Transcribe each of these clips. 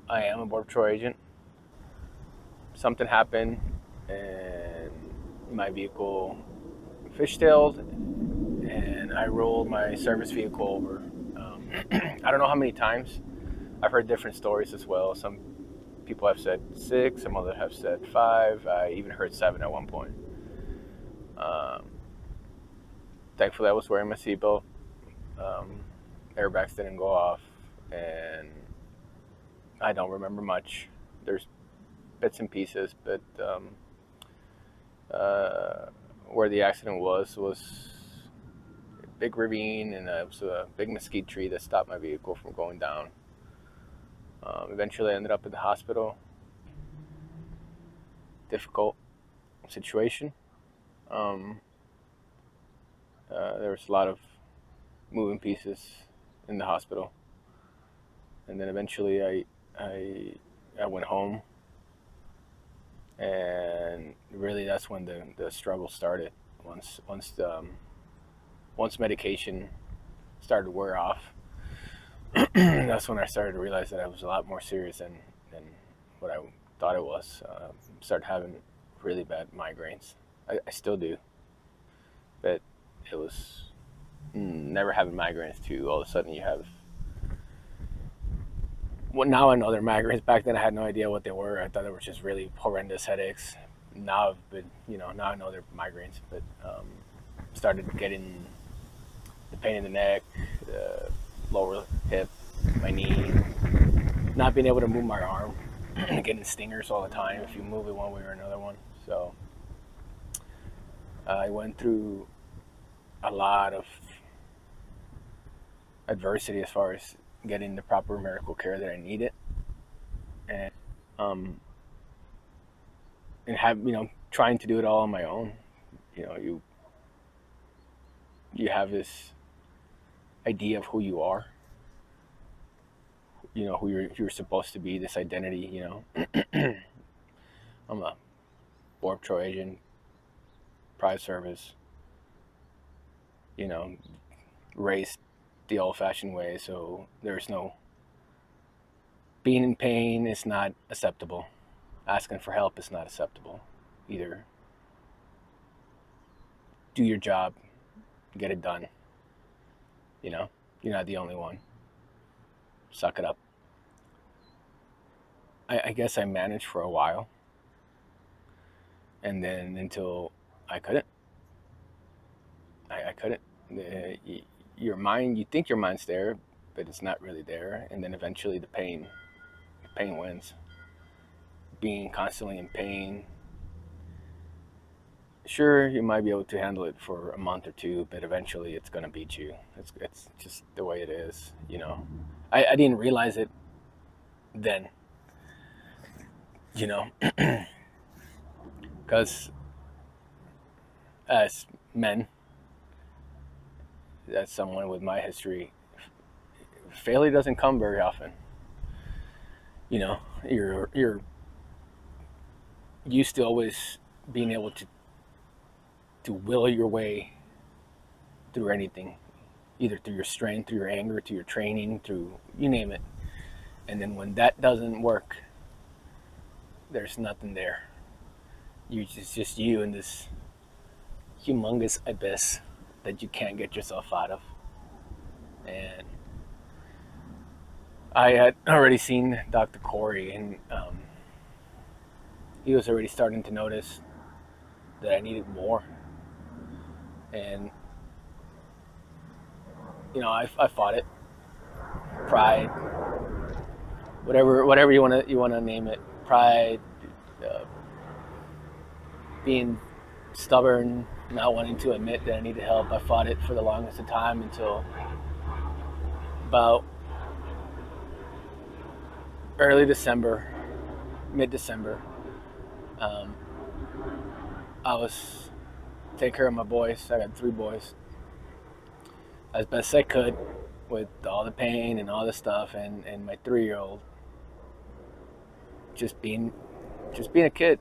I am a Border Patrol agent. Something happened and my vehicle fishtailed and I rolled my service vehicle over. I don't know how many times. I've heard different stories as well. Some people have said 6, some others have said 5. I even heard 7 at one point. Thankfully, I was wearing my seatbelt. Airbags didn't go off, and I don't remember much. There's bits and pieces, but where the accident was a big ravine, and it was a big mesquite tree that stopped my vehicle from going down. Eventually, I ended up at the hospital. Difficult situation. There was a lot of moving pieces in the hospital, and then eventually I went home, and really that's when the struggle started. Once medication started to wear off, that's when I started to realize that I was a lot more serious than what I thought it was. Started having really bad migraines. I still do, but it was never having migraines to all of a sudden you have. Well, now I know they're migraines. Back then I had no idea what they were. I thought they were just really horrendous headaches. Now I've been, now I know they're migraines, but started getting the pain in the neck, the lower hip, my knee, not being able to move my arm, getting stingers all the time if you move it one way or another one. So I went through a lot of adversity as far as getting the proper medical care that I needed, and have trying to do it all on my own. You have this idea of who you are, who you're supposed to be, this identity. I'm a Border Patrol agent, private service, raised the old-fashioned way, so there's no being in pain is not acceptable. Asking for help is not acceptable. Either do your job, get it done. You're not the only one. Suck it up. I guess I managed for a while, and then until I couldn't. I couldn't. Your mind, you think your mind's there, but it's not really there, and then eventually the pain wins. Being constantly in pain, sure, you might be able to handle it for a month or two, but eventually it's going to beat you. It's just the way it is. I didn't realize it then, because as men, as someone with my history, failure doesn't come very often. You're used to always being able to will your way through anything, either through your strength, through your anger, through your training, through you name it. And then when that doesn't work, there's nothing there. It's just you in this humongous abyss that you can't get yourself out of. And I had already seen Dr. Corey, and he was already starting to notice that I needed more. And I fought it. Pride, whatever you want to name it. Pride, being stubborn, not wanting to admit that I needed help. I fought it for the longest of time until about early December, mid-December. I was taking care of my boys. I got 3 boys, as best I could, with all the pain and all the stuff, and my 3-year-old just being a kid,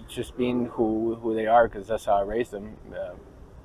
just being who they are, because that's how I raised them.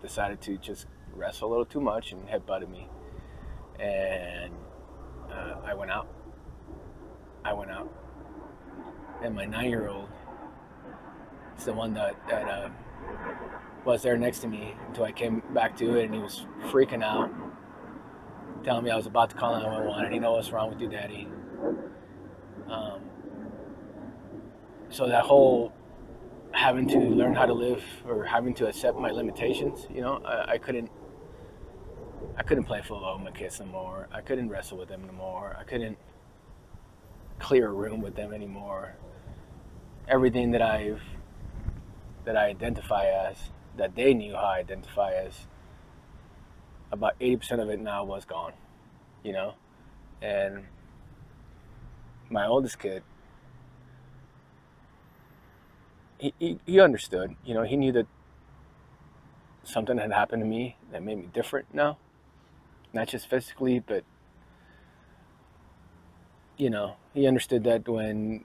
Decided to just wrestle a little too much and headbutted me, and I went out. I went out. And my 9-year-old is the one that was there next to me until I came back to it, and he was freaking out, telling me I was about to call 911, and he knows what's wrong with you, Daddy. So that whole having to learn how to live, or having to accept my limitations, I couldn't play football with my kids no more. I couldn't wrestle with them anymore. I couldn't clear a room with them anymore. Everything that I identify as, that they knew how I identify as, about 80% of it now was gone, And my oldest kid, he understood, he knew that something had happened to me that made me different now. Not just physically, but, he understood that when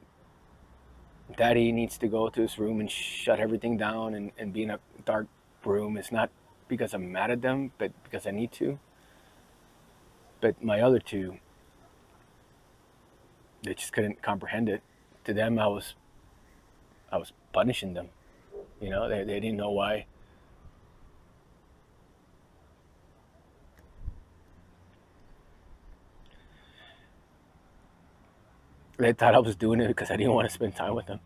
Daddy needs to go to his room and shut everything down and be in a dark room, it's not because I'm mad at them, but because I need to. But my other two, they just couldn't comprehend it. To them, I was punishing them. They didn't know why. They thought I was doing it because I didn't want to spend time with them.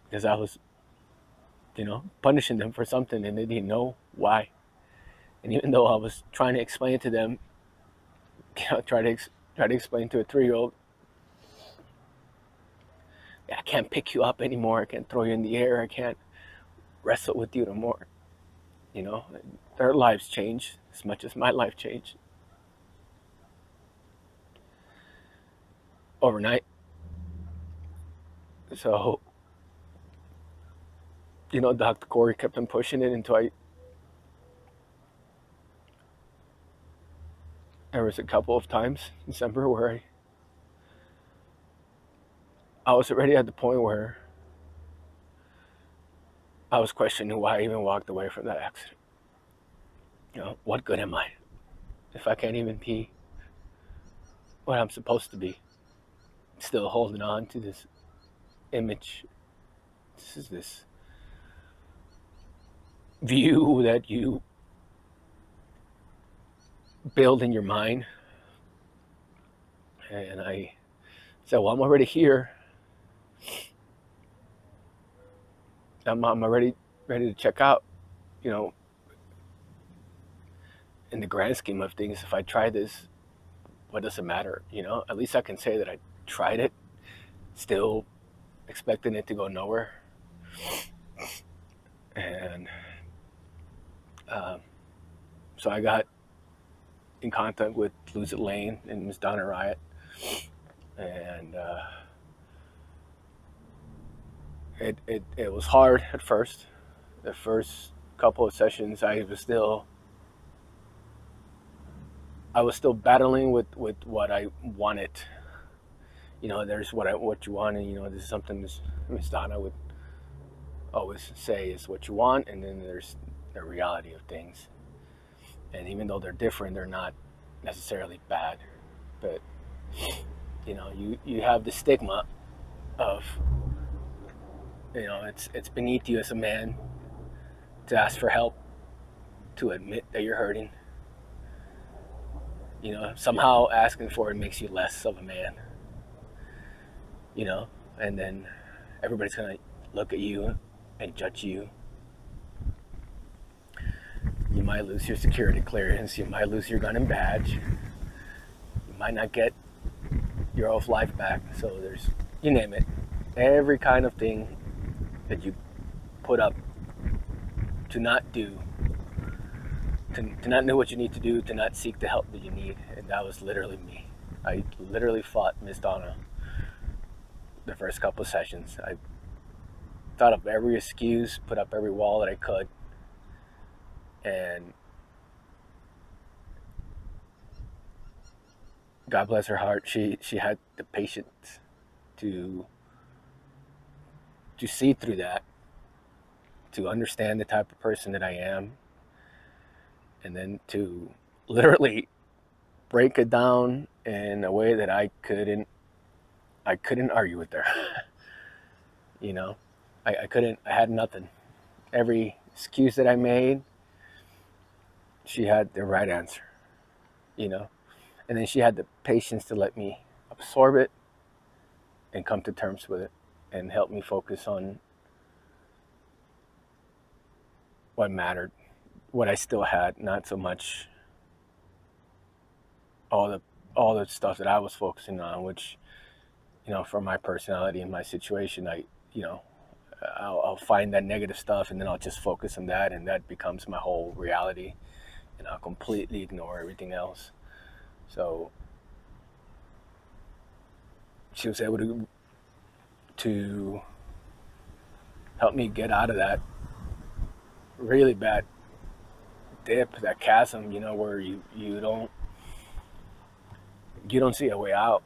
Because I was, punishing them for something, and they didn't know why. And even though I was trying to explain to them, try to explain to a 3-year-old, I can't pick you up anymore. I can't throw you in the air. I can't wrestle with you no more. Their lives changed as much as my life changed overnight. So, Dr. Corey kept on pushing it until there was a couple of times in December where I was already at the point where I was questioning why I even walked away from that accident. What good am I if I can't even be what I'm supposed to be? Still holding on to this image. This view that you build in your mind. And I said, well, I'm already here. I'm already ready to check out. In the grand scheme of things, if I try this, what does it matter? At least I can say that I tried it, still expecting it to go nowhere. And so I got in contact with Lucid Lane and Ms. Donna Riot, and it was hard at first. The first couple of sessions, I was still battling with what I wanted. There's what you want, and this is something Ms. Donna would always say is what you want, and then there's the reality of things. And even though they're different, they're not necessarily bad. But you have the stigma of it's beneath you as a man to ask for help, to admit that you're hurting. Somehow asking for it makes you less of a man. And then everybody's gonna look at you and judge you. You might lose your security clearance. You might lose your gun and badge. You might not get your old life back. So there's, you name it, every kind of thing that you put up to not do, to not know what you need to do, to not seek the help that you need. And that was literally me. I literally fought Miss Donna the first couple of sessions. I thought of every excuse, put up every wall that I could. And God bless her heart, she had the patience to see through that, to understand the type of person that I am, and then to literally break it down in a way that I couldn't I couldn't argue with her. You know, I couldn't, I had nothing. Every excuse that I made, she had the right answer, you know? And then she had the patience to let me absorb it and come to terms with it and help me focus on what mattered, what I still had, not so much all the stuff that I was focusing on, which, you know, for my personality and my situation, I'll find that negative stuff and then I'll just focus on that, and that becomes my whole reality, and I'll completely ignore everything else. So she was able to help me get out of that really bad dip, that chasm, you know, where you don't see a way out,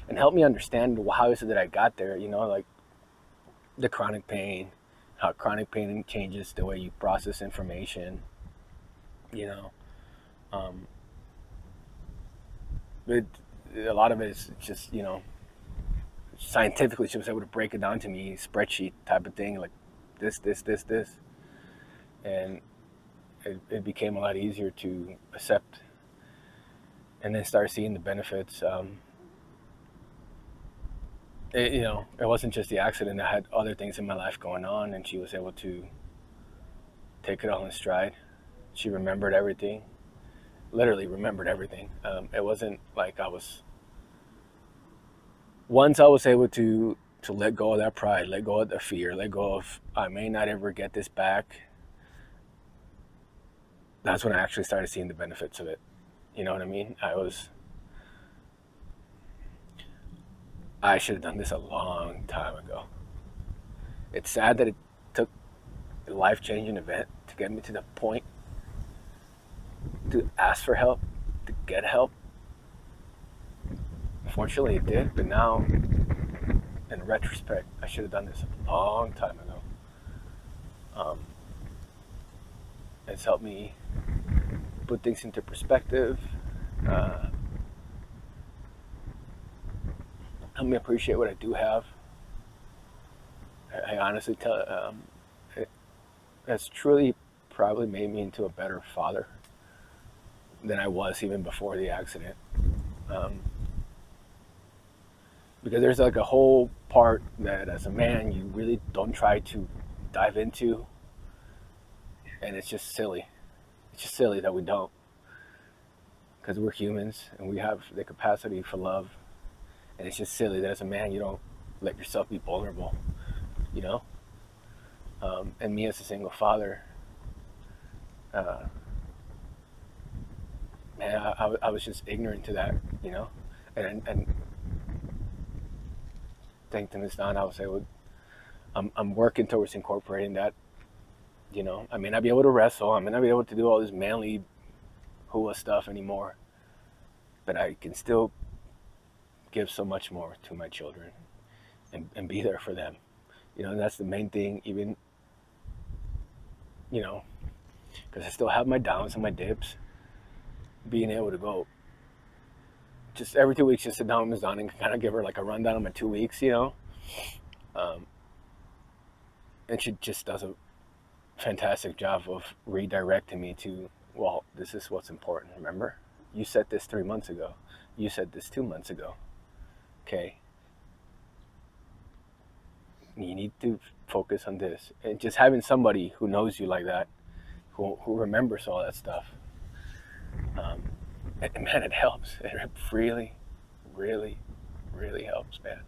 and help me understand how is it that I got there, you know, like the chronic pain, how chronic pain changes the way you process information, you know. But a lot of it is just, you know, scientifically she was able to break it down to me, spreadsheet type of thing, like this, and it became a lot easier to accept and then start seeing the benefits. You know, it wasn't just the accident. I had other things in my life going on, and she was able to take it all in stride. She remembered everything, literally remembered everything. It wasn't like once I was able to let go of that pride, let go of the fear, let go of, I may not ever get this back. That's when I actually started seeing the benefits of it. You know what I mean? I should have done this a long time ago. It's sad that it took a life-changing event to get me to the point to ask for help, to get help. Fortunately it did, but now, in retrospect, I should have done this a long time ago. It's helped me put things into perspective, help me appreciate what I do have. I honestly tell, that's truly probably made me into a better father than I was even before the accident. Because there's like a whole part that as a man you really don't try to dive into, and it's just silly. It's just silly that we don't, because we're humans and we have the capacity for love, and it's just silly that as a man you don't let yourself be vulnerable, you know. And me as a single father, man, I was just ignorant to that, you know. And thank goodness now I was able, I'm working towards incorporating that, you know. I may not be able to wrestle, I may not be able to do all this manly hula stuff anymore, but I can still give so much more to my children and be there for them, you know. And that's the main thing, even, you know, because I still have my downs and my dips. Being able to go just every 2 weeks, just sit down with Ms. Dawn and kind of give her like a rundown of my 2 weeks, you know. And she just does a fantastic job of redirecting me to, well, this is what's important. Remember, you said this 3 months ago. You said this 2 months ago. Okay. You need to focus on this. And just having somebody who knows you like that, who remembers all that stuff, and man, it helps. It really, really, really helps, man.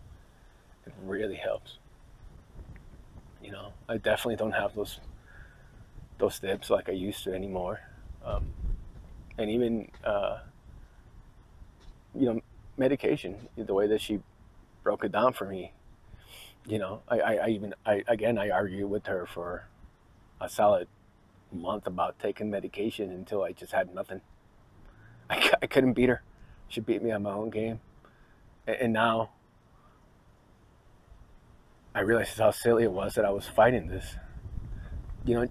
It really helps. You know, I definitely don't have those dips like I used to anymore. And even, you know, medication, the way that she broke it down for me, you know, I argued with her for a solid month about taking medication until I just had nothing. I couldn't beat her. She beat me on my own game. And now I realized how silly it was that I was fighting this. You know,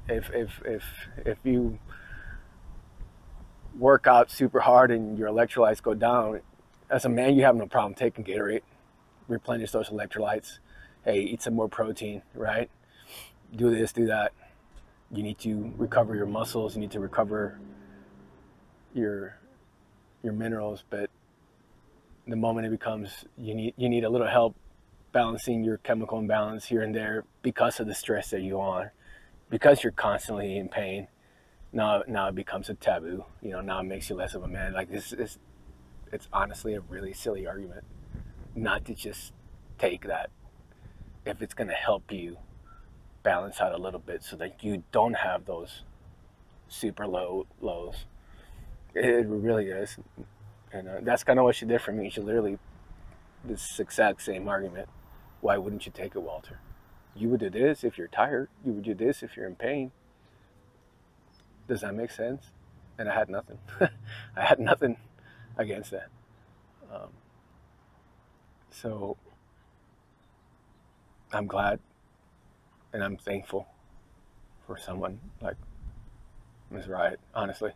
if you work out super hard and your electrolytes go down, as a man, you have no problem taking Gatorade, replenish those electrolytes. Hey, eat some more protein, right? Do this, do that. You need to recover your muscles. You need to recover your minerals. But the moment it becomes you need a little help balancing your chemical imbalance here and there because of the stress that you're on, because you're constantly in pain. Now it becomes a taboo. Now it makes you less of a man. Like this is it's honestly a really silly argument not to just take that if it's going to help you balance out a little bit so that you don't have those super lows. It really is. And that's kind of what she did for me. She literally, this exact same argument. Why wouldn't you take it, Walter? You would do this if you're tired. You would do this if you're in pain. Does that make sense? And I had nothing. I had nothing against that. Um, so I'm glad and I'm thankful for someone like Ms. Riot, honestly.